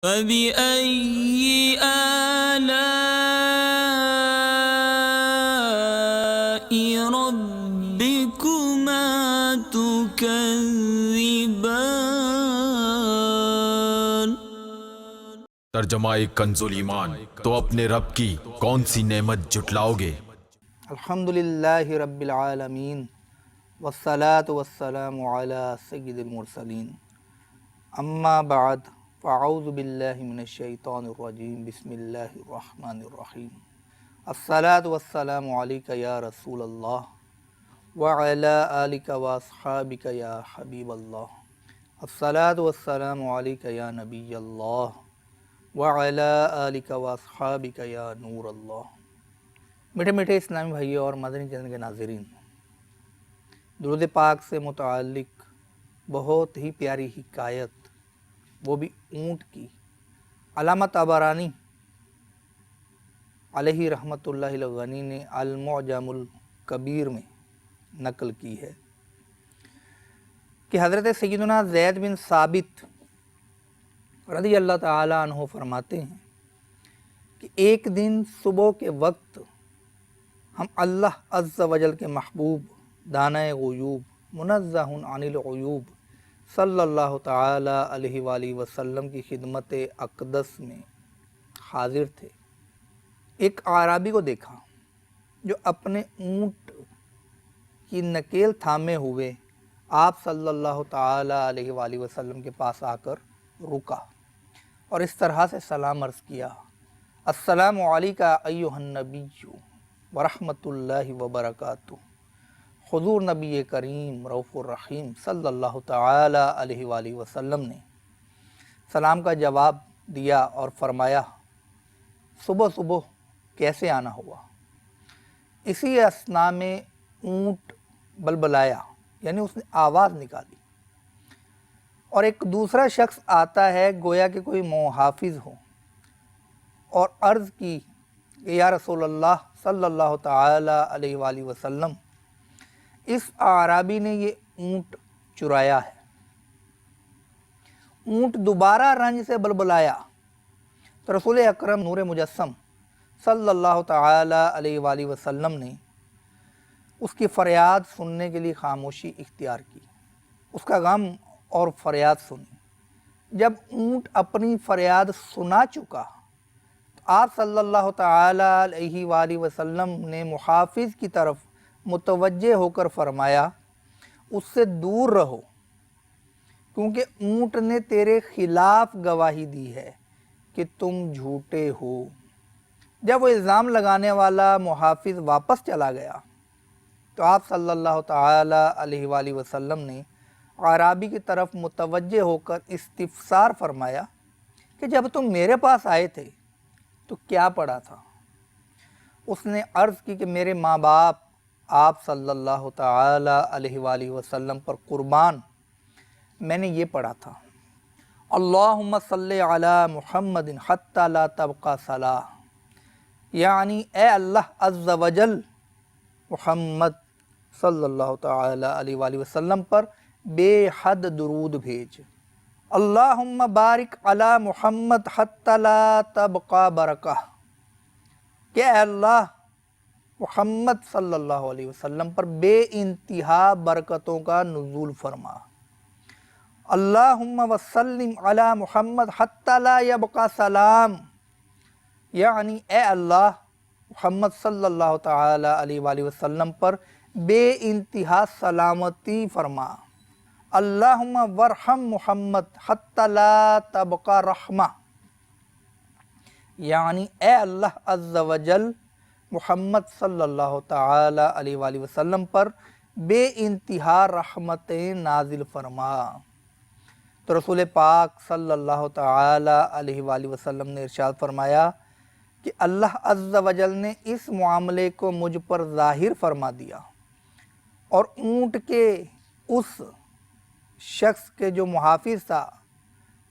فَبِأَيِّ آلَاءِ رَبِّكُمَا تُكَذِّبَانِ۔ ترجمہ کنز ایمان، تو اپنے رب کی کون سی نعمت جھٹلاؤ گے؟ الحمدللہ رب العالمین والصلاة والسلام علی سید المرسلین، اما بعد فاعوذ باللہ من الشیطان الرجیم، بسم اللہ الرحمن الرحیم۔ الصلاة والسلام علیک یا رسول اللہ وعلی آلک واصحابک یا حبیب اللہ۔ الصلاة والسلام علیک یا نبی اللہ وعلی آلک واصحابک یا نور اللہ۔ میٹھے میٹھے اسلامی بھائیوں اور مدنی چینل کے ناظرین، درود پاک سے متعلق بہت ہی پیاری حکایت، وہ بھی اونٹ کی، علامہ طبرانی علیہ رحمۃ اللہ الغنی نے المعجم الکبیر میں نقل کی ہے کہ حضرت سیدنا زید بن ثابت رضی اللہ تعالی عنہ فرماتے ہیں کہ ایک دن صبح کے وقت ہم اللہ عز و جل کے محبوب دانہ غیوب منزہ عن العیوب صلی اللہ تعالی علیہ وآلہ وسلم کی خدمت اقدس میں حاضر تھے۔ ایک اعرابی کو دیکھا جو اپنے اونٹ کی نکیل تھامے ہوئے آپ صلی اللہ تعالی علیہ وآلہ وسلم کے پاس آ کر رکا اور اس طرح سے سلام عرض کیا: السلام علیکہ ایہا النبی ورحمۃ اللہ وبرکاتہ۔ حضور نبی کریم رؤوف الرحیم صلی اللہ تعالی علیہ وآلہ وسلم نے سلام کا جواب دیا اور فرمایا: صبح صبح کیسے آنا ہوا؟ اسی اثناء میں اونٹ بلبلایا، یعنی اس نے آواز نکالی، اور ایک دوسرا شخص آتا ہے گویا کہ کوئی محافظ ہو، اور عرض کی کہ یا رسول اللہ صلی اللہ تعالی علیہ وآلہ وسلم، اس اعرابی نے یہ اونٹ چرایا ہے۔ اونٹ دوبارہ رنج سے بلبلایا تو رسول اکرم نور مجسم صلی اللہ تعالی علیہ وآلہ وسلم نے اس کی فریاد سننے کے لیے خاموشی اختیار کی، اس کا غم اور فریاد سنی۔ جب اونٹ اپنی فریاد سنا چکا، آپ صلی اللہ تعالی علیہ وآلہ وسلم نے محافظ کی طرف متوجہ ہو کر فرمایا: اس سے دور رہو، کیونکہ اونٹ نے تیرے خلاف گواہی دی ہے کہ تم جھوٹے ہو۔ جب وہ الزام لگانے والا محافظ واپس چلا گیا تو آپ صلی اللہ تعالی علیہ وآلہ وسلم نے اعرابی کی طرف متوجہ ہو کر استفسار فرمایا کہ جب تم میرے پاس آئے تھے تو کیا پڑھا تھا؟ اس نے عرض کی کہ میرے ماں باپ آپ صلی اللہ تعالی علیہ وآلہ وسلم پر قربان، میں نے یہ پڑھا تھا: اللہم صلی علی محمد حتی لا تبقى صلاح، یعنی اے اللہ عز و جل محمد صلی اللہ تعالی علیہ وآلہ وسلم پر بے حد درود بھیج۔ اللہم بارک علی محمد حتی لا تبقى برکہ، کہ اے اللہ محمد صلی اللہ علیہ وسلم پر بے انتہا برکتوں کا نزول فرما۔ اللہم وسلم علی محمد حتی لا یبقى سلام، یعنی اے اللہ محمد صلی اللہ تعالی علیہ وآلہ وسلم پر بے انتہا سلامتی فرما۔ اللہم ورحم محمد حتی لا تبقى رحمہ، یعنی اے اللہ عز و جل محمد صلی اللہ تعالی علیہ وآلہ وسلم پر بے انتہا رحمتیں نازل فرما۔ تو رسول پاک صلی اللہ تعالی علیہ وآلہ وسلم نے ارشاد فرمایا کہ اللہ عز و جل نے اس معاملے کو مجھ پر ظاہر فرما دیا، اور اونٹ کے اس شخص کے جو محافظ تھا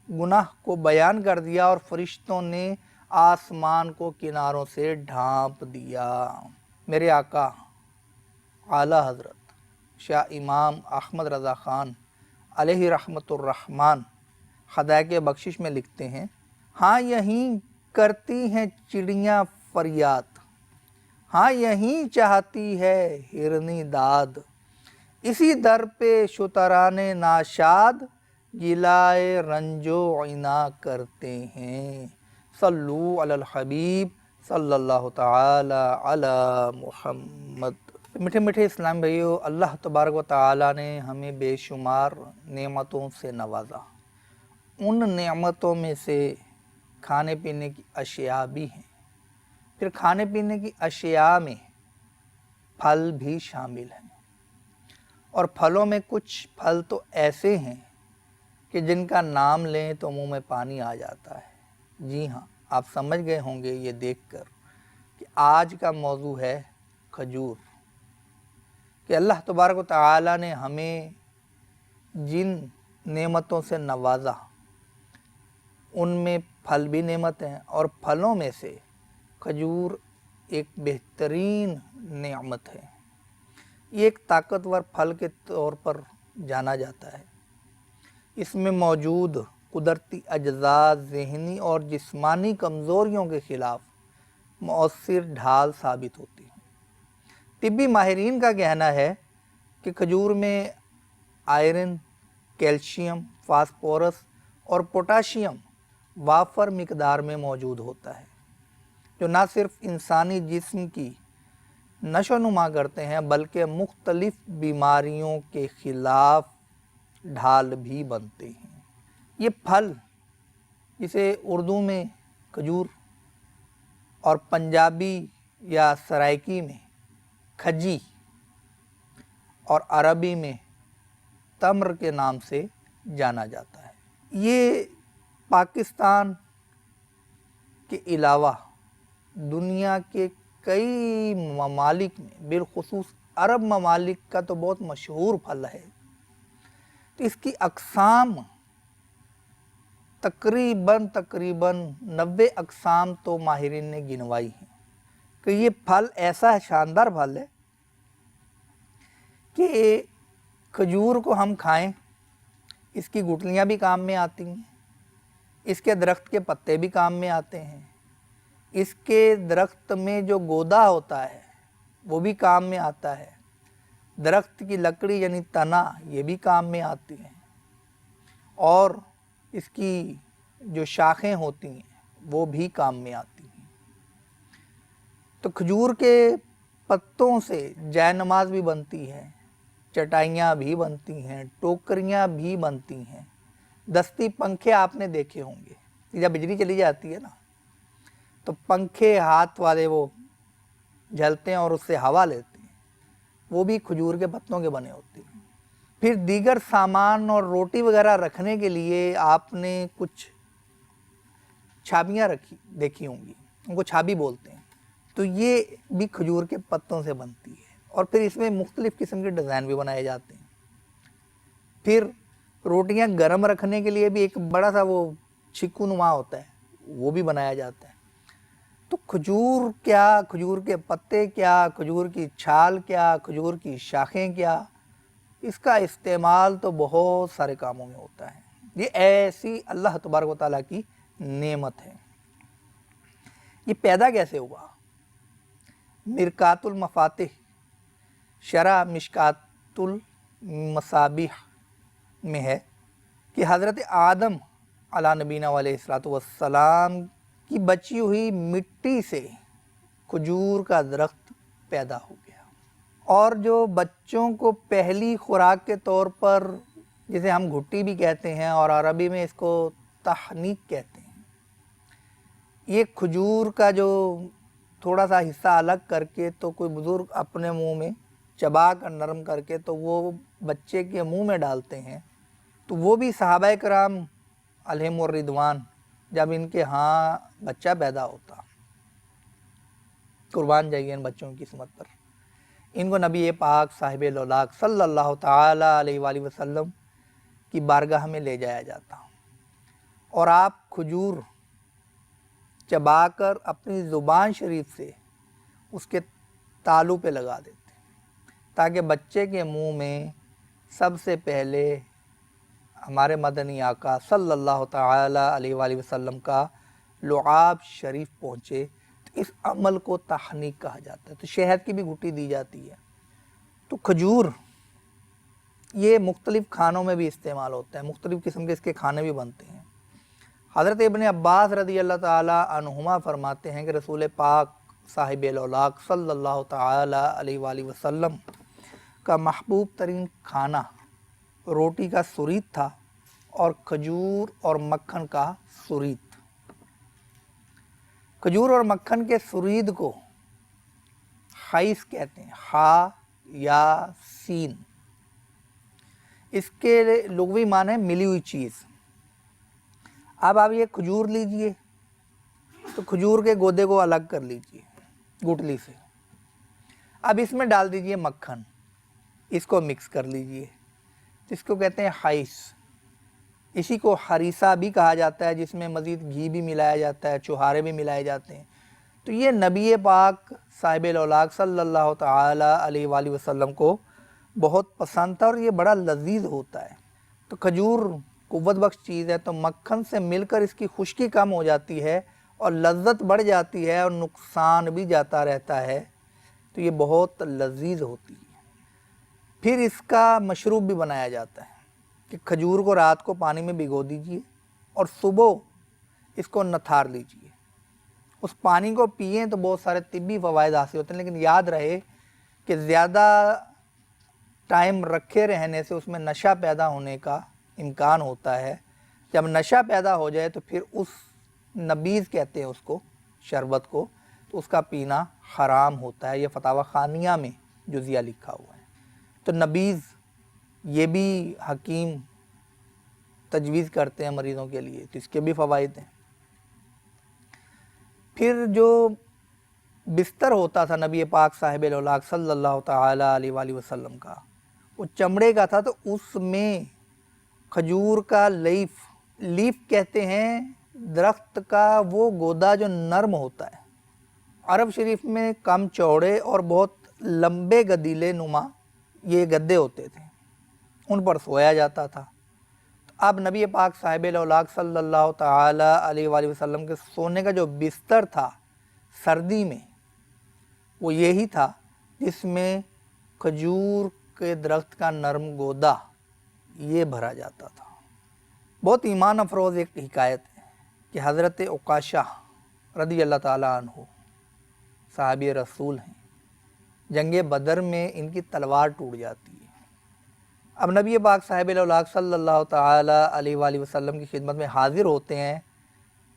گناہ کو بیان کر دیا، اور فرشتوں نے آسمان کو کناروں سے ڈھانپ دیا۔ میرے آقا اعلیٰ حضرت شاہ امام احمد رضا خان علیہ رحمۃ الرحمن ہدایت بخشش میں لکھتے ہیں: ہاں یہیں کرتی ہیں چڑیاں فریاد، ہاں یہیں چاہتی ہے ہرنی داد، اسی در پہ شتران ناشاد گلائے رنج و عنا کرتے ہیں۔ صلو علی الحبیب صلی اللہ تعالی علی محمد۔ میٹھے میٹھے اسلام بھائیو، اللہ تبارک و تعالی نے ہمیں بے شمار نعمتوں سے نوازا۔ ان نعمتوں میں سے کھانے پینے کی اشیاء بھی ہیں، پھر کھانے پینے کی اشیاء میں پھل بھی شامل ہیں، اور پھلوں میں کچھ پھل تو ایسے ہیں کہ جن کا نام لیں تو منہ میں پانی آ جاتا ہے۔ جی ہاں، آپ سمجھ گئے ہوں گے یہ دیکھ کر کہ آج کا موضوع ہے کھجور، کہ اللہ تبارک و تعالی نے ہمیں جن نعمتوں سے نوازا ان میں پھل بھی نعمت ہیں، اور پھلوں میں سے کھجور ایک بہترین نعمت ہے۔ یہ ایک طاقتور پھل کے طور پر جانا جاتا ہے۔ اس میں موجود قدرتی اجزاء ذہنی اور جسمانی کمزوریوں کے خلاف مؤثر ڈھال ثابت ہوتی ہیں۔ طبی ماہرین کا کہنا ہے کہ کھجور میں آئرن، کیلشیم، فاسفورس اور پوٹاشیم وافر مقدار میں موجود ہوتا ہے، جو نہ صرف انسانی جسم کی نشو و نما کرتے ہیں بلکہ مختلف بیماریوں کے خلاف ڈھال بھی بنتے ہیں۔ یہ پھل، جسے اردو میں کھجور اور پنجابی یا سرائکی میں کھجی اور عربی میں تمر کے نام سے جانا جاتا ہے، یہ پاکستان کے علاوہ دنیا کے کئی ممالک میں، بالخصوص عرب ممالک کا تو بہت مشہور پھل ہے۔ تو اس کی اقسام تقریباً 90 اقسام تو ماہرین نے گنوائی ہیں، کہ یہ پھل ایسا شاندار پھل ہے کہ کھجور کو ہم کھائیں، اس کی گٹلیاں بھی کام میں آتی ہیں، اس کے درخت کے پتے بھی کام میں آتے ہیں، اس کے درخت میں جو گودا ہوتا ہے وہ بھی کام میں آتا ہے، درخت کی لکڑی یعنی تنا یہ بھی کام میں آتی ہیں، اور اس کی جو شاخیں ہوتی ہیں وہ بھی کام میں آتی ہیں۔ تو کھجور کے پتوں سے جائے نماز بھی بنتی ہے، چٹائیاں بھی بنتی ہیں، ٹوکریاں بھی بنتی ہیں، دستی پنکھے آپ نے دیکھے ہوں گے، جب بجلی چلی جاتی ہے نا تو پنکھے ہاتھ والے وہ جلتے ہیں اور اس سے ہوا لیتے ہیں، وہ بھی کھجور کے پتوں کے بنے ہوتے ہیں۔ پھر دیگر سامان اور روٹی وغیرہ رکھنے کے لیے آپ نے کچھ چھابیاں دیکھی ہوں گی، ان کو چھابی بولتے ہیں، تو یہ بھی کھجور کے پتوں سے بنتی ہے، اور پھر اس میں مختلف قسم کے ڈیزائن بھی بنائے جاتے ہیں۔ پھر روٹیاں گرم رکھنے کے لیے بھی ایک بڑا سا وہ چھکو نما ہوتا ہے، وہ بھی بنایا جاتا ہے۔ تو کھجور کیا، کھجور کے پتے کیا، کھجور کی چھال کیا، کھجور کی شاخیں کیا، اس کا استعمال تو بہت سارے کاموں میں ہوتا ہے۔ یہ ایسی اللہ تبارک و تعالیٰ کی نعمت ہے۔ یہ پیدا کیسے ہوا؟ مرکات المفاتح شرح مشکات المصابیح میں ہے کہ حضرت آدم علیہ نبینا علیہ السلام کی بچی ہوئی مٹی سے کھجور کا درخت پیدا ہو گیا، اور جو بچوں کو پہلی خوراک کے طور پر، جسے ہم گھٹی بھی کہتے ہیں اور عربی میں اس کو تحنیک کہتے ہیں، یہ کھجور کا جو تھوڑا سا حصہ الگ کر کے تو کوئی بزرگ اپنے منہ میں چبا کر نرم کر کے تو وہ بچے کے منہ میں ڈالتے ہیں، تو وہ بھی صحابہ کرام علیہم الرضوان جب ان کے ہاں بچہ پیدا ہوتا، قربان جائیے ان بچوں کی قسمت پر، ان کو نبی پاک صاحب لولاک صلی اللہ تعالی علیہ وآلہ وسلم کی بارگاہ میں لے جایا جاتا، اور آپ کھجور چبا کر اپنی زبان شریف سے اس کے تالو پہ لگا دیتے، تاکہ بچے کے منہ میں سب سے پہلے ہمارے مدنی آقا صلی اللہ تعالی علیہ وآلہ وسلم کا لعاب شریف پہنچے تو اس عمل کو تحنیک کہا جاتا ہے۔ تو شہد کی بھی گھٹی دی جاتی ہے۔ تو کھجور یہ مختلف کھانوں میں بھی استعمال ہوتا ہے، مختلف قسم کے اس کے کھانے بھی بنتے ہیں۔ حضرت ابن عباس رضی اللہ تعالی عنہما فرماتے ہیں کہ رسول پاک صاحب الاولاق صلی اللہ تعالی علیہ وآلہ وسلم کا محبوب ترین کھانا روٹی کا سرید تھا اور کھجور اور مکھن کا سرید۔ کھجور اور مکھن کے سرید کو خیس کہتے ہیں، ہا یا سین۔ اس کے لغوی معنی ہے ملی ہوئی چیز۔ اب آپ یہ کھجور لیجئے تو کھجور کے گودے کو الگ کر لیجئے گٹلی سے، اب اس میں ڈال دیجئے مکھن، اس کو مکس کر لیجئے، اس کو کہتے ہیں خیس۔ اسی کو ہریسہ بھی کہا جاتا ہے، جس میں مزید گھی بھی ملایا جاتا ہے، چوہارے بھی ملائے جاتے ہیں۔ تو یہ نبی پاک صاحب الاولاق صلی اللہ تعالی علیہ وآلہ وسلم کو بہت پسند تھا اور یہ بڑا لذیذ ہوتا ہے۔ تو کھجور قوت بخش چیز ہے، تو مکھن سے مل کر اس کی خشکی کم ہو جاتی ہے اور لذت بڑھ جاتی ہے اور نقصان بھی جاتا رہتا ہے، تو یہ بہت لذیذ ہوتی ہے۔ پھر اس کا مشروب بھی بنایا جاتا ہے کہ کھجور کو رات کو پانی میں بھگو دیجئے اور صبح اس کو نتھار لیجئے، اس پانی کو پئیں تو بہت سارے طبی فوائد حاصل ہوتے ہیں، لیکن یاد رہے کہ زیادہ ٹائم رکھے رہنے سے اس میں نشہ پیدا ہونے کا امکان ہوتا ہے۔ جب نشہ پیدا ہو جائے تو پھر اس نبیذ کہتے ہیں اس کو، شربت کو، تو اس کا پینا حرام ہوتا ہے۔ یہ فتاوی خانیہ میں جزیہ لکھا ہوا ہے۔ تو نبیذ یہ بھی حکیم تجویز کرتے ہیں مریضوں کے لیے، تو اس کے بھی فوائد ہیں۔ پھر جو بستر ہوتا تھا نبی پاک صاحب الاولاق صلی اللہ تعالی علیہ وآلہ وسلم کا، وہ چمڑے کا تھا، تو اس میں کھجور کا لیف کہتے ہیں درخت کا وہ گودا جو نرم ہوتا ہے۔ عرب شریف میں کم چوڑے اور بہت لمبے گدیلے نما یہ گدے ہوتے تھے، ان پر سویا جاتا تھا۔ اب نبی پاک صاحب الاولاق صلی اللہ تعالی علیہ وآلہ وسلم کے سونے کا جو بستر تھا سردی میں، وہ یہی تھا جس میں کھجور کے درخت کا نرم گودا یہ بھرا جاتا تھا۔ بہت ایمان افروز ایک حکایت ہے کہ حضرت عکاشہ رضی اللہ تعالیٰ عنہ صحابی رسول ہیں، جنگ بدر میں ان کی تلوار ٹوٹ جاتی ہے۔ اب نبی پاک صاحب الاولاق صلی اللہ تعالی علیہ وآلہ وسلم کی خدمت میں حاضر ہوتے ہیں،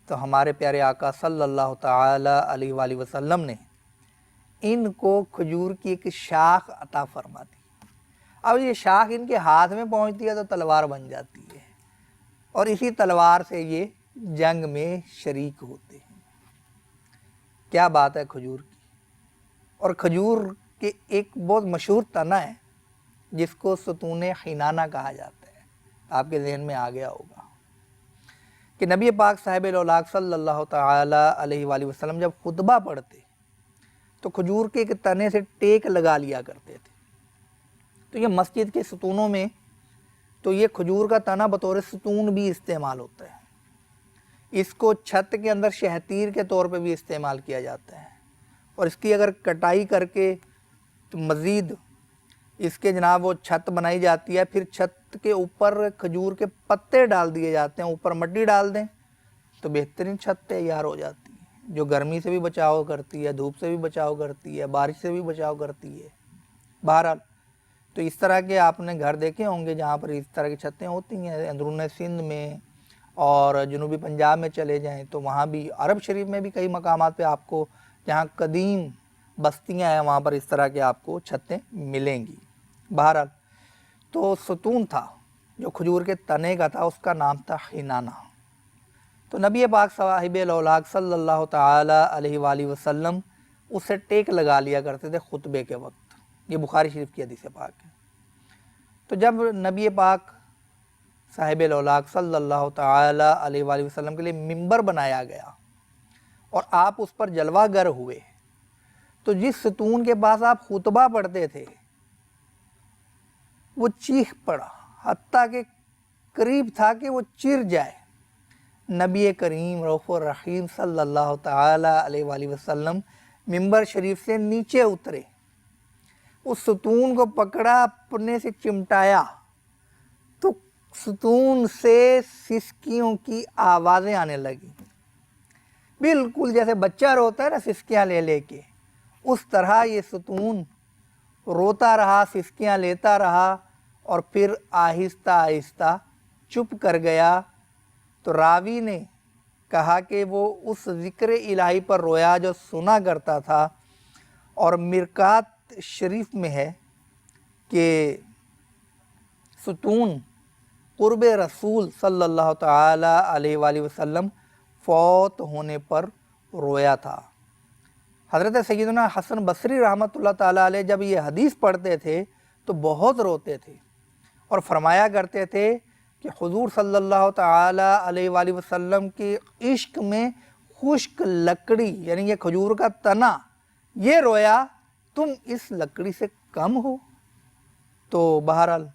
تو ہمارے پیارے آقا صلی اللہ تعالی علیہ وآلہ وسلم نے ان کو کھجور کی ایک شاخ عطا فرما دی۔ اب یہ شاخ ان کے ہاتھ میں پہنچتی ہے تو تلوار بن جاتی ہے، اور اسی تلوار سے یہ جنگ میں شریک ہوتے ہیں۔ کیا بات ہے کھجور کی! اور کھجور کے ایک بہت مشہور تنا ہے جس کو ستون حنانہ کہا جاتا ہے، آپ کے ذہن میں آ گیا ہوگا کہ نبی پاک صاحب الاولاق صلی اللہ تعالی علیہ وآلہ وسلم جب خطبہ پڑھتے تو کھجور کے ایک تنے سے ٹیک لگا لیا کرتے تھے۔ تو یہ مسجد کے ستونوں میں تو یہ کھجور کا تنا بطور ستون بھی استعمال ہوتا ہے۔ اس کو چھت کے اندر شہتیر کے طور پہ بھی استعمال کیا جاتا ہے، اور اس کی اگر کٹائی کر کے تو مزید اس کے جناب وہ چھت بنائی جاتی ہے، پھر چھت کے اوپر کھجور کے پتے ڈال دیے جاتے ہیں، اوپر مٹی ڈال دیں تو بہترین چھت تیار ہو جاتی ہے، جو گرمی سے بھی بچاؤ کرتی ہے، دھوپ سے بھی بچاؤ کرتی ہے، بارش سے بھی بچاؤ کرتی ہے۔ بہرحال تو اس طرح کے آپ نے گھر دیکھے ہوں گے جہاں پر اس طرح کی چھتیں ہوتی ہیں، اندرون سندھ میں اور جنوبی پنجاب میں چلے جائیں تو وہاں بھی، عرب شریف میں بھی کئی مقامات پہ آپ کو جہاں قدیم بستیاں ہیں وہاں پر اس طرح کے آپ کو چھتیں ملیں گی۔ بہرحال تو ستون تھا جو کھجور کے تنے کا تھا، اس کا نام تھا حنانہ۔ تو نبی پاک صاحب الاولاق صلی اللہ تعالی علیہ وآلہ وسلم اسے ٹیک لگا لیا کرتے تھے خطبے کے وقت۔ یہ بخاری شریف کی حدیث پاک ہے۔ تو جب نبی پاک صاحب الاولاق صلی اللہ تعالی علیہ وآلہ وسلم کے لیے ممبر بنایا گیا اور آپ اس پر جلوہ گر ہوئے، تو جس ستون کے پاس آپ خطبہ پڑھتے تھے وہ چیخ پڑا، حتیٰ کہ قریب تھا کہ وہ چر جائے۔ نبی کریم رؤوف الرحیم صلی اللہ تعالی علیہ وآلہ وسلم ممبر شریف سے نیچے اترے، اس ستون کو پکڑا، اپنے سے چمٹایا تو ستون سے سسکیوں کی آوازیں آنے لگیں، بالکل جیسے بچہ روتا ہے نا سسکیاں لے لے کے، اس طرح یہ ستون روتا رہا، سسکیاں لیتا رہا، اور پھر آہستہ آہستہ چپ کر گیا۔ تو راوی نے کہا کہ وہ اس ذکر الہی پر رویا جو سنا کرتا تھا، اور مرکات شریف میں ہے کہ ستون قرب رسول صلی اللہ تعالی علیہ وآلہ وسلم فوت ہونے پر رویا تھا۔ حضرت سیدنا حسن بصری رحمۃ اللہ تعالی علیہ جب یہ حدیث پڑھتے تھے تو بہت روتے تھے، اور فرمایا کرتے تھے کہ حضور صلی اللہ تعالی علیہ وآلہ وسلم کے عشق میں خشک لکڑی یعنی یہ کھجور کا تنا یہ رویا، تم اس لکڑی سے کم ہو۔ تو بہرحال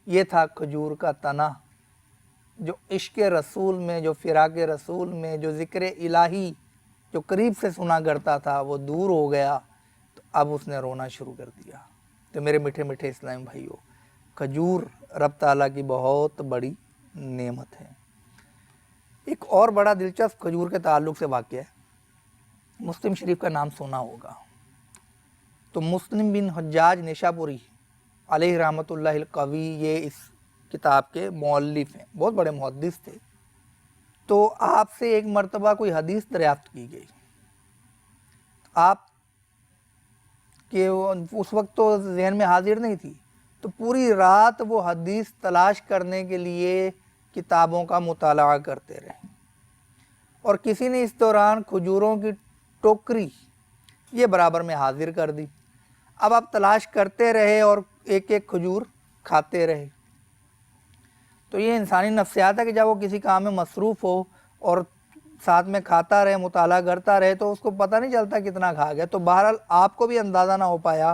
یہ تھا کھجور کا تنا جو عشق رسول میں، جو فراق رسول میں، جو ذکر الہی جو قریب سے سنا کرتا تھا وہ دور ہو گیا، تو اب اس نے رونا شروع کر دیا۔ تو میرے میٹھے میٹھے اسلامی بھائیوں، کھجور رب تعالیٰ کی بہت بڑی نعمت ہے۔ ایک اور بڑا دلچسپ کھجور کے تعلق سے واقعہ ہے، مسلم شریف کا نام سنا ہوگا۔ تو مسلم بن حجاج نیشاپوری علیہ رحمۃ اللہ القوی یہ اس کتاب کے مؤلف ہیں، بہت بڑے محدث تھے۔ تو آپ سے ایک مرتبہ کوئی حدیث دریافت کی گئی، آپ کے اس وقت تو ذہن میں حاضر نہیں تھی، تو پوری رات وہ حدیث تلاش کرنے کے لیے کتابوں کا مطالعہ کرتے رہے، اور کسی نے اس دوران کھجوروں کی ٹوکری یہ برابر میں حاضر کر دی۔ اب آپ تلاش کرتے رہے اور ایک ایک کھجور کھاتے رہے۔ تو یہ انسانی نفسیات ہے کہ جب وہ کسی کام میں مصروف ہو اور ساتھ میں کھاتا رہے، مطالعہ کرتا رہے، تو اس کو پتہ نہیں چلتا کتنا کھا گیا۔ تو بہرحال آپ کو بھی اندازہ نہ ہو پایا،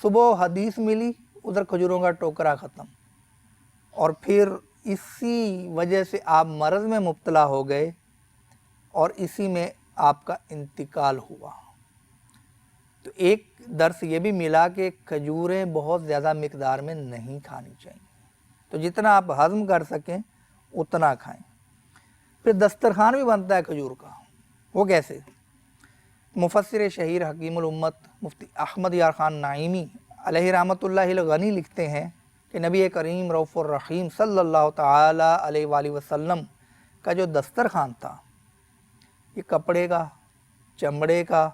صبح حدیث ملی، ادھر کھجوروں کا ٹوکرا ختم، اور پھر اسی وجہ سے آپ مرض میں مبتلا ہو گئے، اور اسی میں آپ کا انتقال ہوا۔ تو ایک درس یہ بھی ملا کہ کھجوریں بہت زیادہ مقدار میں نہیں کھانی چاہیے، تو جتنا آپ ہضم کر سکیں اتنا کھائیں۔ پھر دسترخوان بھی بنتا ہے کھجور کا، وہ کیسے؟ مفسر شہیر حکیم الامت مفتی احمد یار خان نعیمی علیہ رحمۃ اللہ الغنی لکھتے ہیں کہ نبی کریم رؤوف الرحیم صلی اللہ تعالی علیہ وآلہ وسلم کا جو دسترخوان تھا یہ کپڑے کا، چمڑے کا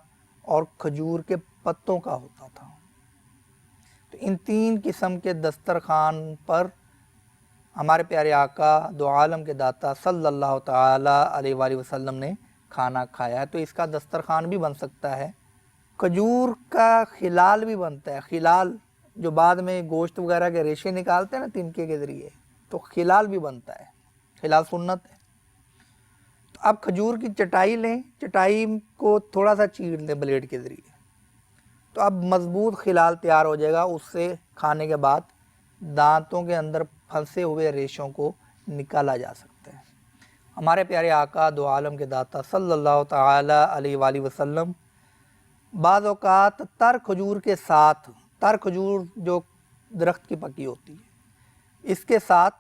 اور کھجور کے پتوں کا ہوتا تھا۔ تو ان تین قسم کے دسترخوان پر ہمارے پیارے آقا دو عالم کے داتا صلی اللہ تعالی علیہ وآلہ وسلم نے کھانا کھایا ہے۔ تو اس کا دسترخوان بھی بن سکتا ہے، کھجور کا خلال بھی بنتا ہے، خلال جو بعد میں گوشت وغیرہ کے ریشے نکالتے ہیں نا تنکے کے ذریعے، تو خلال بھی بنتا ہے، خلال سنت ہے۔ تو اب کھجور کی چٹائی لیں، چٹائی کو تھوڑا سا چیر لیں بلیڈ کے ذریعے، تو اب مضبوط خلال تیار ہو جائے گا۔ اس سے کھانے کے بعد دانتوں کے اندر پھنسے ہوئے ریشوں کو نکالا جا سکتا ہے۔ ہمارے پیارے آقا دو عالم کے داتا صلی اللہ تعالی علیہ وآلہ وسلم بعض اوقات تر کھجور کے ساتھ، تر کھجور جو درخت کی پکی ہوتی ہے، اس کے ساتھ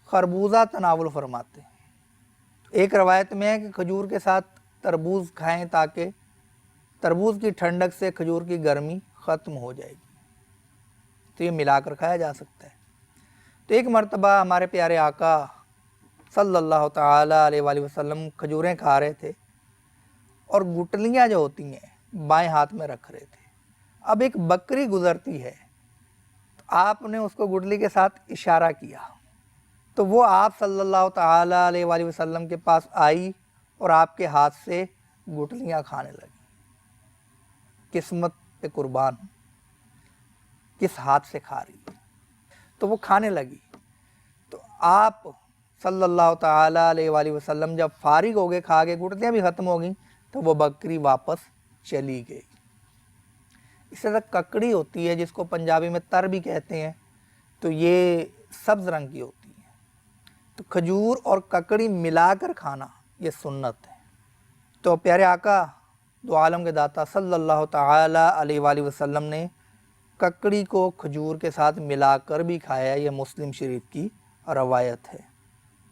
خربوزہ تناول فرماتے ہیں۔ ایک روایت میں ہے کہ کھجور کے ساتھ تربوز کھائیں تاکہ تربوز کی ٹھنڈک سے کھجور کی گرمی ختم ہو جائے گی، تو یہ ملا کر کھایا جا سکتا ہے۔ تو ایک مرتبہ ہمارے پیارے آقا صلی اللہ تعالی علیہ وآلہ وسلم کھجوریں کھا رہے تھے، اور گٹلیاں جو ہوتی ہیں بائیں ہاتھ میں رکھ رہے تھے۔ اب ایک بکری گزرتی ہے، تو آپ نے اس کو گٹلی کے ساتھ اشارہ کیا، تو وہ آپ صلی اللہ تعالی علیہ وآلہ وسلم کے پاس آئی اور آپ کے ہاتھ سے گٹلیاں کھانے لگی۔ قسمت پہ قربان، کس ہاتھ سے کھا رہی ہے، تو وہ کھانے لگی۔ تو آپ صلی اللہ تعالی علیہ وآلہ وسلم جب فارغ ہو گئے، کھا کے گٹلیاں بھی ختم ہو گئیں، تو وہ بکری واپس چلی گئی۔ اس سے ککڑی ہوتی ہے جس کو پنجابی میں تر بھی کہتے ہیں، تو یہ سبز رنگ کی ہوتی ہے، تو کھجور اور ککڑی ملا کر کھانا یہ سنت ہے۔ تو پیارے آقا دو عالم کے داتا صلی اللہ تعالی علیہ وآلہ وسلم نے ککڑی کو کھجور کے ساتھ ملا کر بھی کھایا، یہ مسلم شریف کی روایت ہے۔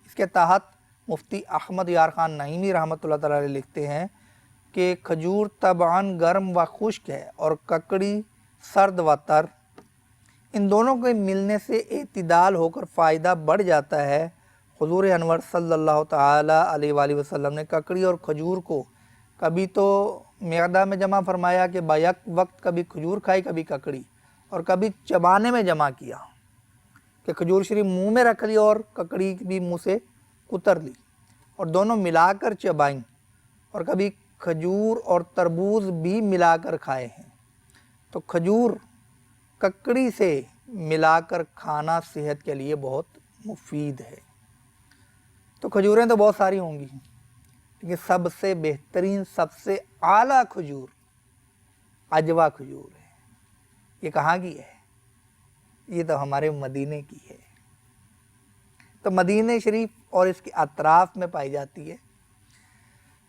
اس کے تحت مفتی احمد یار خان نعیمی رحمۃ اللہ تعالی علیہ لکھتے ہیں کہ کھجور طبعاً گرم و خشک ہے اور ککڑی سرد و تر، ان دونوں کے ملنے سے اعتدال ہو کر فائدہ بڑھ جاتا ہے۔ حضور انور صلی اللہ تعالی علیہ وآلہ وسلم نے ککڑی اور کھجور کو کبھی تو معدہ میں جمع فرمایا کہ بیک وقت کبھی کھجور کھائی کبھی ککڑی، اور کبھی چبانے میں جمع کیا کہ کھجور شریف منہ میں رکھ لی اور ککڑی بھی منہ سے اتر لی اور دونوں ملا کر چبائیں، اور کبھی کھجور اور تربوز بھی ملا کر کھائے ہیں۔ تو کھجور ککڑی سے ملا کر کھانا صحت کے لیے بہت مفید ہے۔ تو کھجوریں تو بہت ساری ہوں گی، لیکن سب سے بہترین سب سے اعلیٰ کھجور عجوا کھجور ہے۔ یہ کہاں کی ہے؟ یہ تو ہمارے مدینے کی ہے۔ تو مدینہ شریف اور اس کے اطراف میں پائی جاتی ہے۔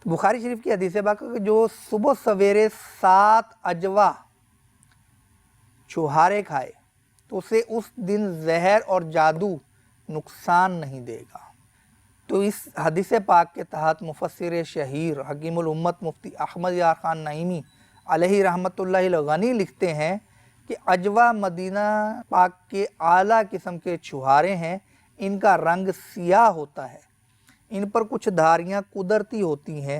تو بخاری شریف کی حدیث پاک کہ جو صبح سویرے 7 عجوا چھہارے کھائے تو اسے اس دن زہر اور جادو نقصان نہیں دے گا۔ تو اس حدیث پاک کے تحت مفسر شہیر حکیم الامت مفتی احمد یار خان نعیمی علیہ رحمۃ اللہ غنی لکھتے ہیں کہ عجوا مدینہ پاک کے اعلیٰ قسم کے چھہارے ہیں، ان کا رنگ سیاہ ہوتا ہے، ان پر کچھ دھاریاں قدرتی ہوتی ہیں۔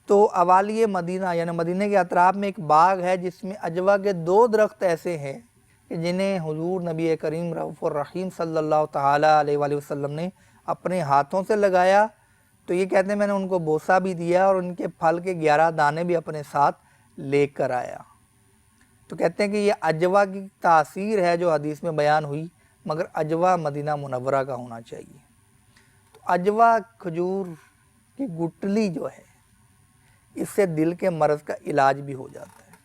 تو اوالی مدینہ یعنی مدینہ کے اطراف میں ایک باغ ہے جس میں عجوا کے 2 درخت ایسے ہیں کہ جنہیں حضور نبی کریم رؤوف الرحیم صلی اللہ تعالی علیہ وآلہ وسلم نے اپنے ہاتھوں سے لگایا۔ تو یہ کہتے ہیں میں نے ان کو بوسہ بھی دیا اور ان کے پھل کے 11 دانے بھی اپنے ساتھ لے کر آیا۔ تو کہتے ہیں کہ یہ عجوا کی تاثیر ہے جو حدیث میں بیان ہوئی، مگر عجوا مدینہ منورہ کا ہونا چاہیے۔ تو عجوا کھجور کی گٹلی جو ہے اس سے دل کے مرض کا علاج بھی ہو جاتا ہے۔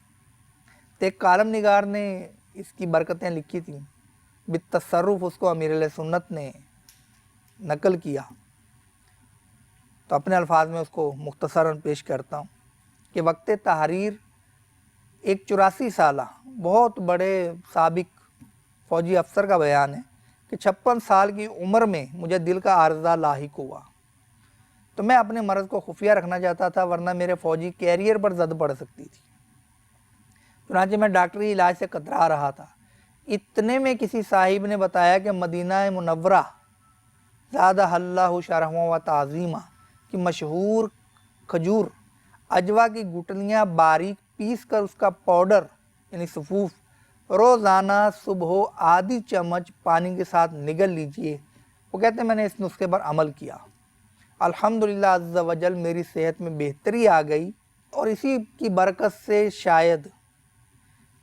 تو ایک کالم نگار نے اس کی برکتیں لکھی تھیں، بالتصرف اس کو امیر علیہ سنت نے نقل کیا، تو اپنے الفاظ میں اس کو مختصراً پیش کرتا ہوں کہ وقت تحریر ایک 84 سالہ بہت بڑے سابق فوجی افسر کا بیان ہے کہ 56 سال کی عمر میں مجھے دل کا عارضہ لاحق ہوا، تو میں اپنے مرض کو خفیہ رکھنا چاہتا تھا ورنہ میرے فوجی کیریئر پر زد پڑ سکتی تھی۔ چنانچہ میں ڈاکٹری علاج سے کترا رہا تھا، اتنے میں کسی صاحب نے بتایا کہ مدینہ منورہ زادہ اللہ شرح و تعظیمہ کی مشہور کھجور عجوا کی گٹلیاں باریک پیس کر اس کا پاؤڈر یعنی سفوف روزانہ صبح آدھی چمچ پانی کے ساتھ نگل لیجئے۔ وہ کہتے ہیں میں نے اس نسخے پر عمل کیا، الحمدللہ عز و جل میری صحت میں بہتری آ گئی، اور اسی کی برکت سے شاید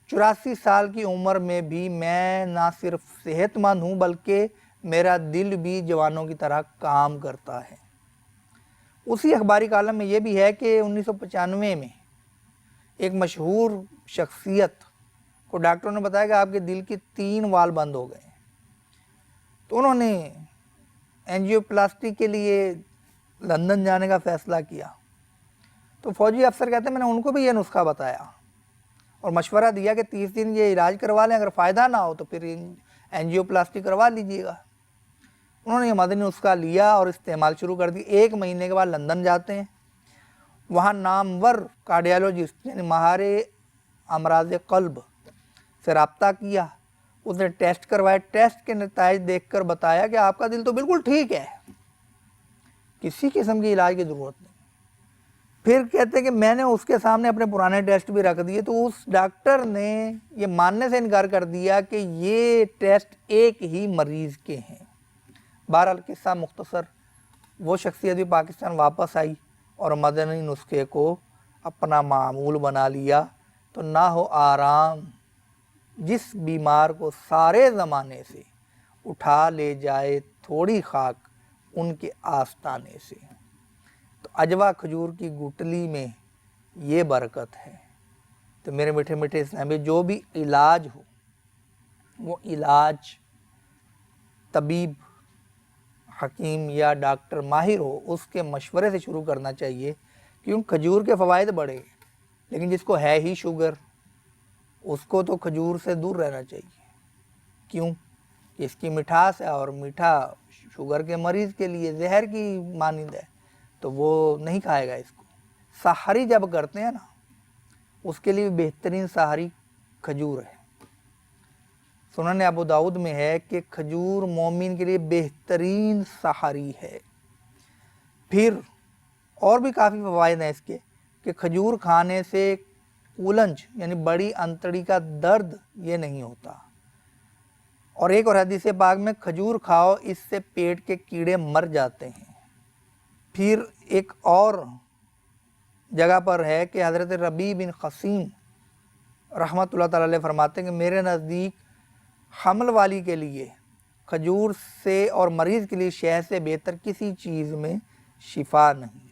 84 سال کی عمر میں بھی میں نہ صرف صحت مند ہوں بلکہ میرا دل بھی جوانوں کی طرح کام کرتا ہے۔ اسی اخباری کالم میں یہ بھی ہے کہ 1995 میں ایک مشہور شخصیت کو ڈاکٹروں نے بتایا کہ آپ کے دل کی 3 وال بند ہو گئے، تو انہوں نے اینجیوپلاسٹی کے لیے لندن جانے کا فیصلہ کیا۔ تو فوجی افسر کہتے ہیں میں نے ان کو بھی یہ نسخہ بتایا اور مشورہ دیا کہ 30 دن یہ علاج کروا لیں، اگر فائدہ نہ ہو تو پھر اینجیوپلاسٹی کروا لیجیے گا۔ انہوں نے یہ مدنی نسخہ لیا اور استعمال شروع کر دی۔ 1 مہینے کے بعد لندن جاتے ہیں، وہاں نامور کارڈیالوجسٹ یعنی ماہر امراض قلب سے رابطہ کیا، اس نے ٹیسٹ کروائے، ٹیسٹ کے نتائج دیکھ کر بتایا کہ آپ کا دل تو بالکل ٹھیک ہے، کسی قسم کی علاج کی ضرورت نہیں۔ پھر کہتے ہیں کہ میں نے اس کے سامنے اپنے پرانے ٹیسٹ بھی رکھ دیے، تو اس ڈاکٹر نے یہ ماننے سے انکار کر دیا کہ یہ ٹیسٹ ایک ہی مریض کے ہیں۔ بہرحال قصہ مختصر، وہ شخصیت بھی پاکستان واپس آئی اور مدنی نسخے کو اپنا معمول بنا لیا۔ تو نہ ہو آرام جس بیمار کو سارے زمانے سے اٹھا لے جائے تھوڑی خاک ان کے آستانے سے۔ تو عجوا کھجور کی گٹلی میں یہ برکت ہے۔ تو میرے میٹھے میٹھے اسلامی جو بھی علاج ہو وہ علاج طبیب حکیم یا ڈاکٹر ماہر ہو اس کے مشورے سے شروع کرنا چاہیے، کیوں کھجور کے فوائد بڑے، لیکن جس کو ہے ہی شوگر اس کو تو کھجور سے دور رہنا چاہیے، کیوں کہ اس کی مٹھاس ہے اور میٹھا شوگر کے مریض کے لیے زہر کی مانند ہے، تو وہ نہیں کھائے گا اس کو۔ سحری جب کرتے ہیں نا اس کے لیے بہترین سحری کھجور ہے۔ سنن ابو داؤد میں ہے کہ کھجور مومن کے لیے بہترین سحری ہے۔ پھر اور بھی کافی فوائد ہیں اس کے کہ کھجور کھانے سے کولنج یعنی بڑی انتڑی کا درد یہ نہیں ہوتا، اور ایک اور حدیث پاک میں کھجور کھاؤ اس سے پیٹ کے کیڑے مر جاتے ہیں۔ پھر ایک اور جگہ پر ہے کہ حضرت ربیع بن خثیم رحمۃ اللہ تعالی علیہ فرماتے ہیں کہ میرے نزدیک حمل والی کے لیے کھجور سے اور مریض کے لیے شہد سے بہتر کسی چیز میں شفا نہیں ہے۔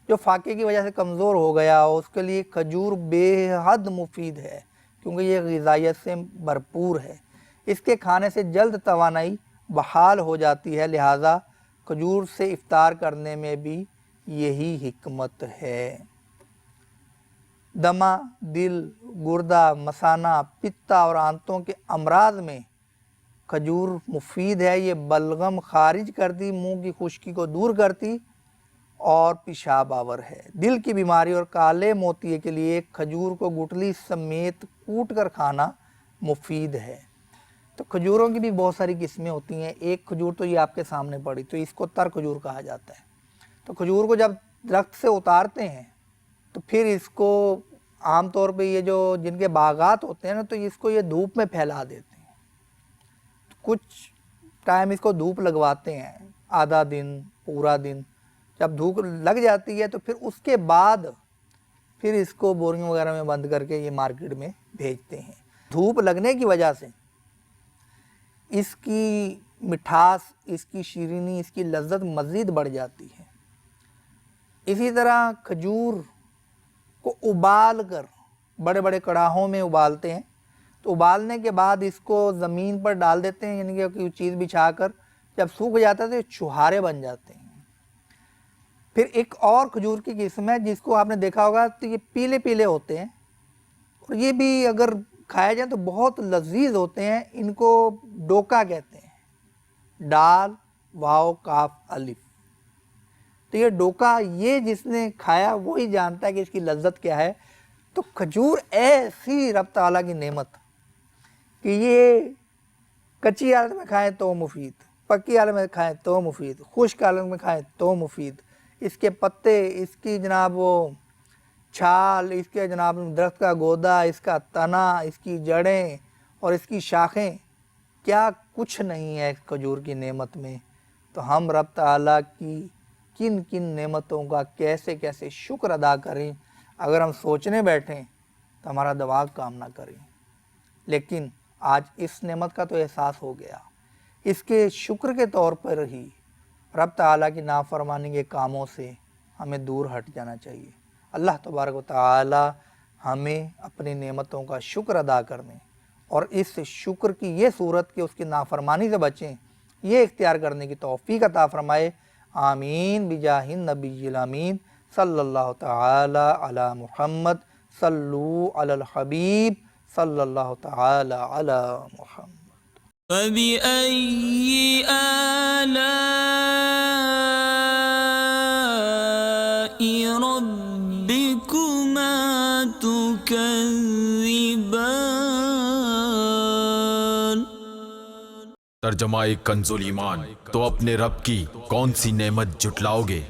جو فاقے کی وجہ سے کمزور ہو گیا اس کے لیے کھجور بے حد مفید ہے، کیونکہ یہ غذائیت سے بھرپور ہے، اس کے کھانے سے جلد توانائی بحال ہو جاتی ہے، لہٰذا کھجور سے افطار کرنے میں بھی یہی حکمت ہے۔ دمہ، دل، گردہ، مثانہ، پتا اور آنتوں کے امراض میں کھجور مفید ہے، یہ بلغم خارج کرتی، منہ کی خشکی کو دور کرتی اور پیشاب آور ہے۔ دل کی بیماری اور کالے موتیے کے لیے کھجور کو گٹلی سمیت کوٹ کر کھانا مفید ہے۔ تو کھجوروں کی بھی بہت ساری قسمیں ہوتی ہیں، ایک کھجور تو یہ آپ کے سامنے پڑی، تو اس کو تر کھجور کہا جاتا ہے۔ تو کھجور کو جب درخت سے اتارتے ہیں تو پھر اس کو عام طور پہ یہ جو جن کے باغات ہوتے ہیں نا تو اس کو یہ دھوپ میں پھیلا دیتے ہیں، کچھ ٹائم اس کو دھوپ لگواتے ہیں، آدھا دن، پورا دن۔ جب دھوپ لگ جاتی ہے تو پھر اس کے بعد پھر اس کو بوریوں وغیرہ میں بند کر کے یہ مارکیٹ میں بھیجتے ہیں۔ دھوپ لگنے کی وجہ سے اس کی مٹھاس، اس کی شیرینی، اس کی لذت مزید بڑھ جاتی ہے۔ اسی طرح کھجور کو ابال کر بڑے بڑے کڑاہوں میں ابالتے ہیں، تو ابالنے کے بعد اس کو زمین پر ڈال دیتے ہیں، یعنی کہ کوئی چیز بچھا کر، جب سوکھ جاتا ہے تو یہ چھہارے بن جاتے ہیں۔ پھر ایک اور کھجور کی قسم ہے جس کو آپ نے دیکھا ہوگا، تو یہ پیلے پیلے ہوتے ہیں اور یہ بھی اگر کھائے جائیں تو بہت لذیذ ہوتے ہیں، ان کو ڈوکا کہتے ہیں، ڈال واو کاف الف۔ تو یہ ڈوکا یہ جس نے کھایا وہی جانتا ہے کہ اس کی لذت کیا ہے۔ تو کھجور ایسی رب تعالیٰ کی نعمت کہ یہ کچی حالت میں کھائیں تو مفید، پکی حالت میں کھائیں تو مفید، خشک حالت میں کھائیں تو مفید۔ اس کے پتے، اس کی جناب وہ چھال، اس کے جناب درخت کا گودا، اس کا تنا، اس کی جڑیں اور اس کی شاخیں، کیا کچھ نہیں ہے اس کھجور کی نعمت میں۔ تو ہم رب تعالیٰ کی کن کن نعمتوں کا کیسے کیسے شکر ادا کریں، اگر ہم سوچنے بیٹھیں تو ہمارا دماغ کام نہ کریں۔ لیکن آج اس نعمت کا تو احساس ہو گیا، اس کے شکر کے طور پر ہی رب تعالیٰ کی نافرمانی کے کاموں سے ہمیں دور ہٹ جانا چاہیے۔ اللہ تبارک و تعالیٰ ہمیں اپنی نعمتوں کا شکر ادا کرنے اور اس شکر کی یہ صورت کہ اس کی نافرمانی سے بچیں، یہ اختیار کرنے کی توفیق عطا فرمائے۔ آمین بجاہ النبی الامین صلی اللہ تعالی علی محمد، صلو علی الحبیب صلی اللہ تعالی علی محمد۔ فبأي آلاء ربكما تكذبان۔ ترجمہ کنز ایمان، تو اپنے رب کی کون سی نعمت جھٹلاؤ گے؟